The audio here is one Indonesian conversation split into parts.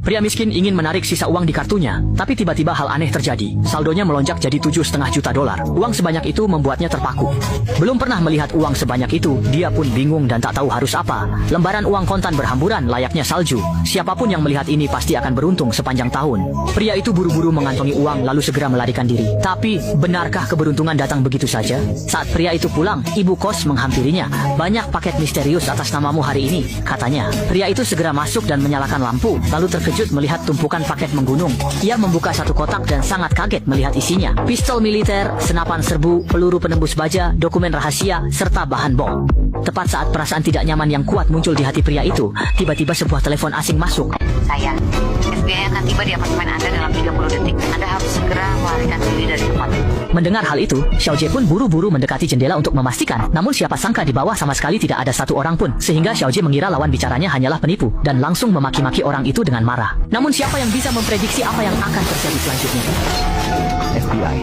Pria miskin ingin menarik sisa uang di kartunya, tapi tiba-tiba hal aneh terjadi. Saldonya melonjak jadi 7,5 juta dolar. Uang sebanyak itu membuatnya terpaku. Belum pernah melihat uang sebanyak itu, dia pun bingung dan tak tahu harus apa. Lembaran uang kontan berhamburan layaknya salju. Siapapun yang melihat ini pasti akan beruntung sepanjang tahun. Pria itu buru-buru mengantongi uang lalu segera melarikan diri. Tapi, benarkah keberuntungan datang begitu saja? Saat pria itu pulang, ibu kos menghampirinya. "Banyak paket misterius atas namamu hari ini," katanya. Pria itu segera masuk dan menyalakan lampu, lalu terkejut melihat tumpukan paket menggunung. Ia membuka satu kotak dan sangat kaget melihat isinya. Pistol militer, senapan serbu, peluru penembus baja, dokumen rahasia, serta bahan bom. Tepat saat perasaan tidak nyaman yang kuat muncul di hati pria itu, tiba-tiba sebuah telepon asing masuk. "Saya, FBI akan tiba di apartemen Anda dalam 30 detik. Anda harus segera melarikan diri dari tempat." Mendengar hal itu, Xiao Jie pun buru-buru mendekati jendela untuk memastikan. Namun siapa sangka di bawah sama sekali tidak ada satu orang pun, sehingga Xiao Jie mengira lawan bicaranya hanyalah penipu dan langsung memaki-maki orang itu dengan marah. Namun siapa yang bisa memprediksi apa yang akan terjadi selanjutnya? FBI.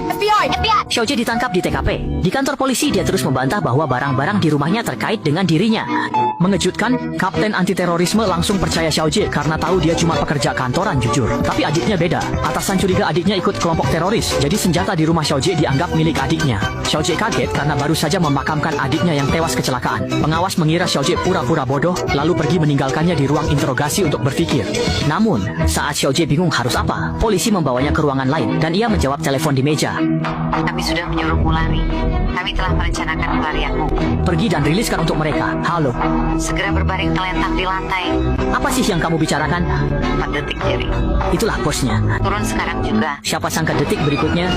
Xiao Jie ditangkap di TKP. Di kantor polisi dia terus membantah bahwa barang-barang di rumahnya terkait dengan dirinya. Mengejutkan, Kapten Anti Terorisme langsung percaya Xiao Jie karena tahu dia cuma pekerja kantoran jujur. Tapi adiknya beda. Atasan curiga adiknya ikut kelompok teroris, jadi senjata di rumah Xiao Jie dianggap milik adiknya. Xiao Jie kaget karena baru saja memakamkan adiknya yang tewas kecelakaan. Pengawas mengira Xiao Jie pura-pura bodoh, lalu pergi meninggalkannya di ruang interogasi untuk berpikir. Namun, saat Xiao Jie bingung harus apa, polisi membawanya ke ruangan lain dan ia menjawab telepon di meja. "Kami sudah menyuruhmu lari. Kami telah merencanakan pelarianmu. Pergi dan riliskan untuk mereka. Halo. Segera berbaring telentang di lantai. Apa sih yang kamu bicarakan?" 4 detik, Jerry. Itulah bosnya. Turun sekarang juga." Siapa sangka detik berikutnya.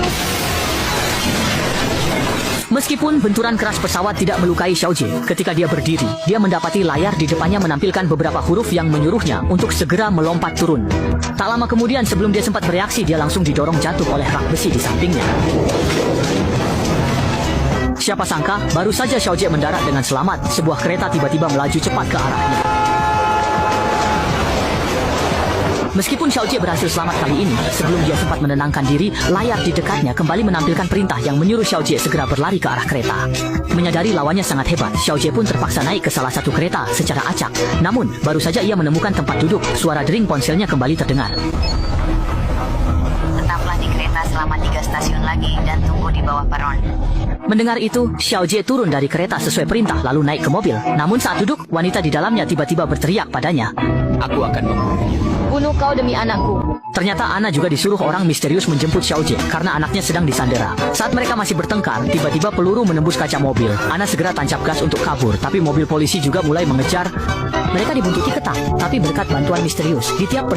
Meskipun benturan keras pesawat tidak melukai Xiao Jie, ketika dia berdiri, dia mendapati layar di depannya menampilkan beberapa huruf yang menyuruhnya untuk segera melompat turun. Tak lama kemudian sebelum dia sempat bereaksi, dia langsung didorong jatuh oleh rak besi di sampingnya. Siapa sangka, baru saja Xiao Jie mendarat dengan selamat, sebuah kereta tiba-tiba melaju cepat ke arahnya. Meskipun Xiao Jie berhasil selamat kali ini, sebelum dia sempat menenangkan diri, layar di dekatnya kembali menampilkan perintah yang menyuruh Xiao Jie segera berlari ke arah kereta. Menyadari lawannya sangat hebat, Xiao Jie pun terpaksa naik ke salah satu kereta secara acak. Namun, baru saja ia menemukan tempat duduk, suara dering ponselnya kembali terdengar. "Tetaplah di kereta selama 3 stasiun lagi dan tunggu di bawah peron." Mendengar itu, Xiao Jie turun dari kereta sesuai perintah lalu naik ke mobil. Namun saat duduk, wanita di dalamnya tiba-tiba berteriak padanya. Aku akan membunuhnya. "Bunuh kau demi anakku." Ternyata Ana juga disuruh orang misterius menjemput Xiao Jie karena anaknya sedang disandera. Saat mereka masih bertengkar, tiba-tiba peluru menembus kaca mobil. Ana segera tancap gas untuk kabur, tapi mobil polisi juga mulai mengejar. Mereka dibuntuti ketat, tapi berkat bantuan misterius, di tiap